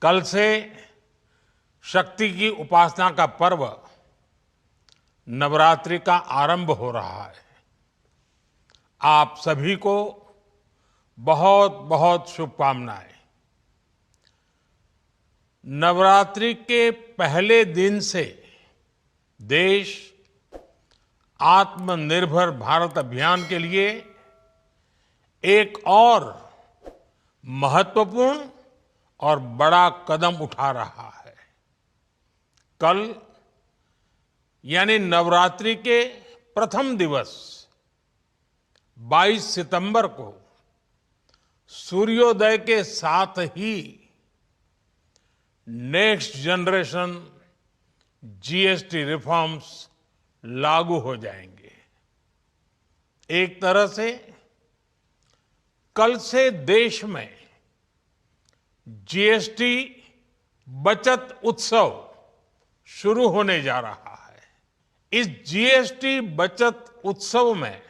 कल से शक्ति की उपासना का पर्व नवरात्रि का आरंभ हो रहा है। आप सभी को बहुत बहुत शुभकामनाएं। नवरात्रि के पहले दिन से देश आत्मनिर्भर भारत अभियान के लिए एक और महत्वपूर्ण और बड़ा कदम उठा रहा है। कल यानी नवरात्रि के प्रथम दिवस 22 सितंबर को सूर्योदय के साथ ही नेक्स्ट जनरेशन जीएसटी रिफॉर्म्स लागू हो जाएंगे। एक तरह से कल से देश में जीएसटी बचत उत्सव शुरू होने जा रहा है। इस जीएसटी बचत उत्सव में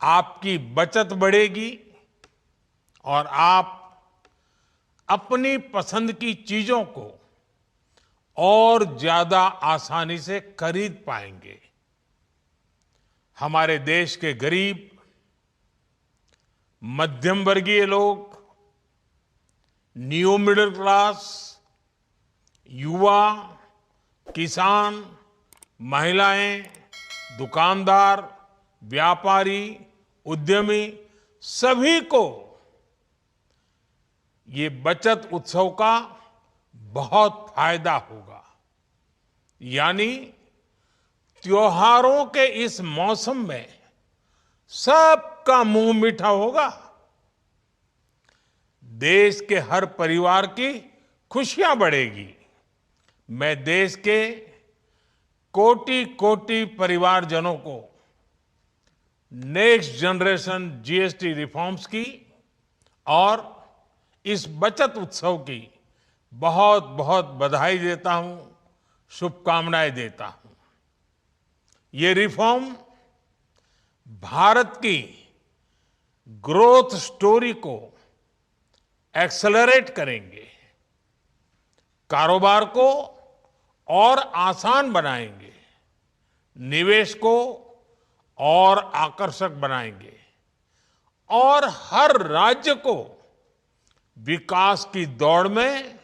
आपकी बचत बढ़ेगी और आप अपनी पसंद की चीजों को और ज्यादा आसानी से खरीद पाएंगे। हमारे देश के गरीब, मध्यम वर्गीय लोग, न्यू मिडिल क्लास, युवा, किसान, महिलाएं, दुकानदार, व्यापारी, उद्यमी, सभी को ये बचत उत्सव का बहुत फायदा होगा। यानी त्योहारों के इस मौसम में सबका मुंह मीठा होगा। देश के हर परिवार की खुशियां बढ़ेगी। मैं देश के कोटि कोटि परिवारजनों को नेक्स्ट जनरेशन जीएसटी रिफॉर्म्स की और इस बचत उत्सव की बहुत बहुत बधाई देता हूं, शुभकामनाएं देता हूं। ये रिफॉर्म भारत की ग्रोथ स्टोरी को एक्सेलरेट करेंगे, कारोबार को और आसान बनाएंगे, निवेश को और आकर्षक बनाएंगे और हर राज्य को विकास की दौड़ में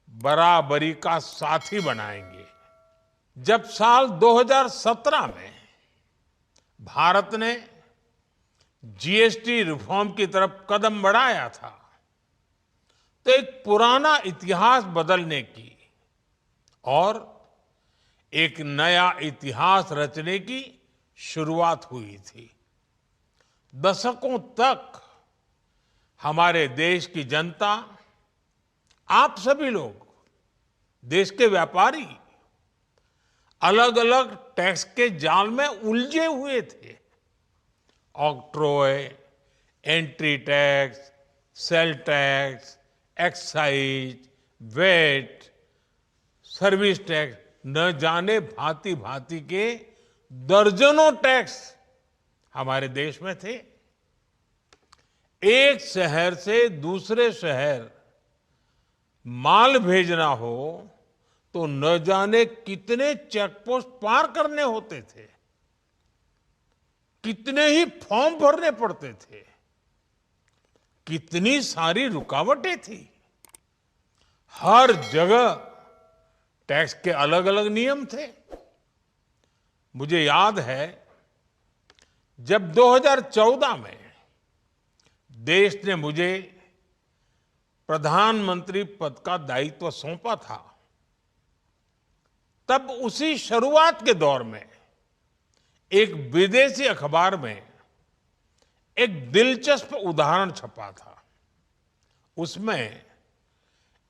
बराबरी का साथी बनाएंगे। जब साल 2017 में भारत ने जीएसटी रिफॉर्म की तरफ कदम बढ़ाया था तो एक पुराना इतिहास बदलने की और एक नया इतिहास रचने की शुरुआत हुई थी। दशकों तक हमारे देश की जनता, आप सभी लोग, देश के व्यापारी अलग अलग टैक्स के जाल में उलझे हुए थे। Octroi, entry tax, sale tax, excise, VAT, service tax, न जाने भांति भांति के दर्जनों टैक्स हमारे देश में थे। एक शहर से दूसरे शहर माल भेजना हो तो न जाने कितने चेकपोस्ट पार करने होते थे, कितने ही फॉर्म भरने पड़ते थे, कितनी सारी रुकावटें थी। हर जगह टैक्स के अलग अलग नियम थे। मुझे याद है जब 2014 में देश ने मुझे प्रधानमंत्री पद का दायित्व सौंपा था, तब उसी शुरुआत के दौर में एक विदेशी अखबार में एक दिलचस्प उदाहरण छपा था। उसमें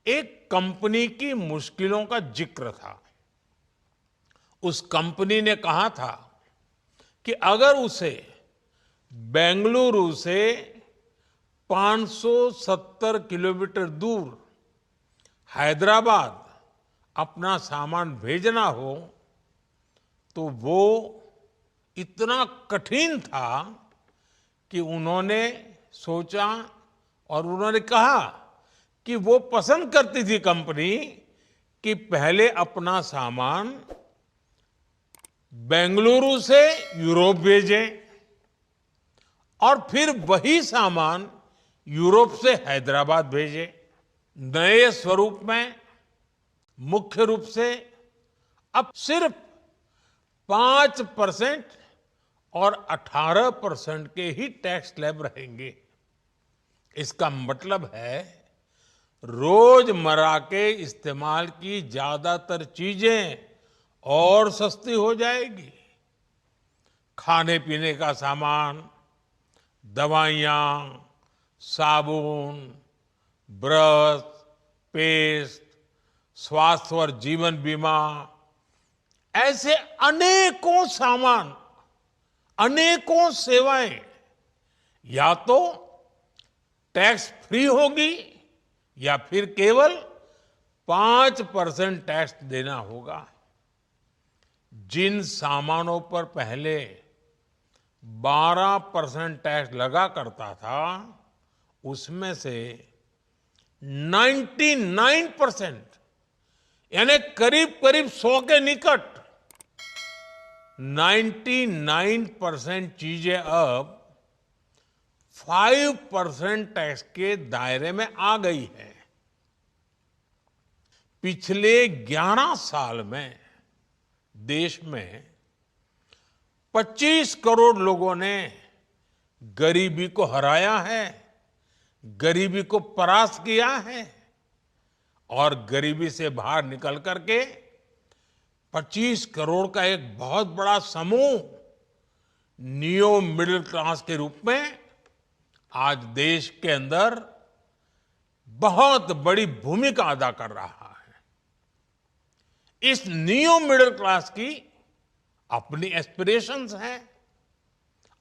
एक कंपनी की मुश्किलों का जिक्र था। उस कंपनी ने कहा था कि अगर उसे बेंगलुरु से 570 किलोमीटर दूर हैदराबाद अपना सामान भेजना हो तो वो इतना कठिन था कि उन्होंने सोचा और उन्होंने कहा कि वो पसंद करती थी कंपनी कि पहले अपना सामान बेंगलुरु से यूरोप भेजे और फिर वही सामान यूरोप से हैदराबाद भेजे। नए स्वरूप में मुख्य रूप से अब सिर्फ 5% और 18% के ही टैक्स स्लैब रहेंगे। इसका मतलब है रोजमर्रा के इस्तेमाल की ज्यादातर चीजें और सस्ती हो जाएगी। खाने पीने का सामान, दवाइयां, साबुन, ब्रश, पेस्ट, स्वास्थ्य और जीवन बीमा, ऐसे अनेकों सामान, अनेकों सेवाएं या तो टैक्स फ्री होगी या फिर केवल 5% टैक्स देना होगा। जिन सामानों पर पहले 12% टैक्स लगा करता था, उसमें से 99% यानी करीब करीब 100 के निकट 99% चीजें अब 5% टैक्स के दायरे में आ गई है। पिछले 11 साल में देश में 25 करोड़ लोगों ने गरीबी को हराया है, गरीबी को परास्त किया है और गरीबी से बाहर निकल करके 25 करोड़ का एक बहुत बड़ा समूह नियो मिडिल क्लास के रूप में आज देश के अंदर बहुत बड़ी भूमिका अदा कर रहा है। इस नियो मिडिल क्लास की अपनी एस्पिरेशंस हैं,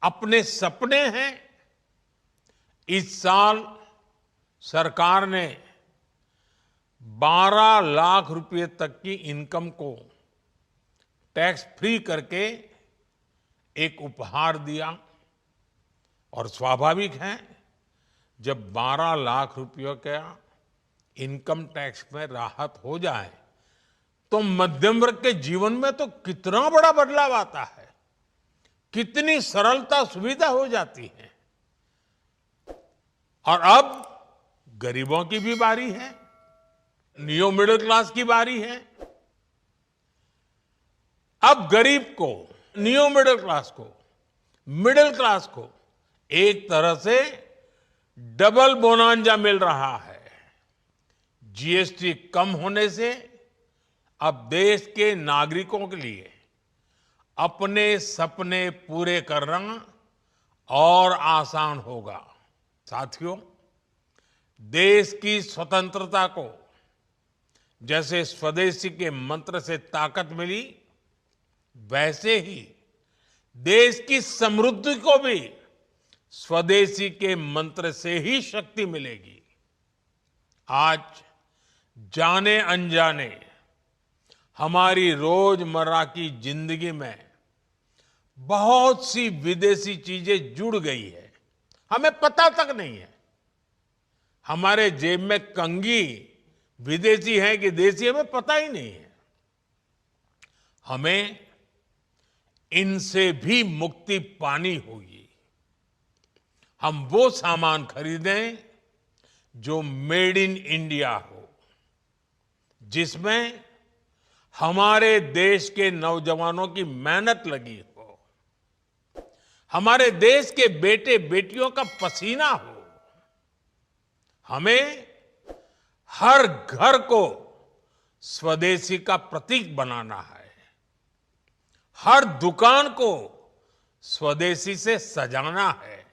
अपने सपने हैं। इस साल सरकार ने 12 लाख रुपए तक की इनकम को टैक्स फ्री करके एक उपहार दिया और स्वाभाविक है जब 12 लाख रुपयों का इनकम टैक्स में राहत हो जाए तो मध्यम वर्ग के जीवन में तो कितना बड़ा बदलाव आता है, कितनी सरलता सुविधा हो जाती है। और अब गरीबों की भी बारी है, नियो मिडिल क्लास की बारी है। अब गरीब को, नियो मिडिल क्लास को एक तरह से डबल बोनांजा मिल रहा है। जीएसटी कम होने से अब देश के नागरिकों के लिए अपने सपने पूरे करना और आसान होगा। साथियों, देश की स्वतंत्रता को जैसे स्वदेशी के मंत्र से ताकत मिली, वैसे ही देश की समृद्धि को भी स्वदेशी के मंत्र से ही शक्ति मिलेगी। आज जाने अनजाने हमारी रोजमर्रा की जिंदगी में बहुत सी विदेशी चीजें जुड़ गई है, हमें पता तक नहीं है। हमारे जेब में कंघी विदेशी है कि देसी, हमें पता ही नहीं है। हमें इनसे भी मुक्ति पानी होगी। हम वो सामान खरीदें जो मेड इन इंडिया हो, जिसमें हमारे देश के नौजवानों की मेहनत लगी हो, हमारे देश के बेटे बेटियों का पसीना हो। हमें हर घर को स्वदेशी का प्रतीक बनाना है, हर दुकान को स्वदेशी से सजाना है।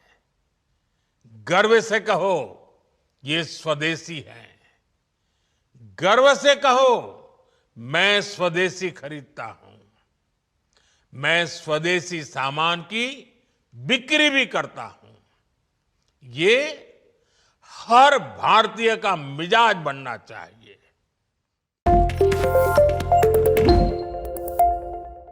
गर्व से कहो ये स्वदेशी है, गर्व से कहो मैं स्वदेशी खरीदता हूं, मैं स्वदेशी सामान की बिक्री भी करता हूं। ये हर भारतीय का मिजाज बनना चाहिए।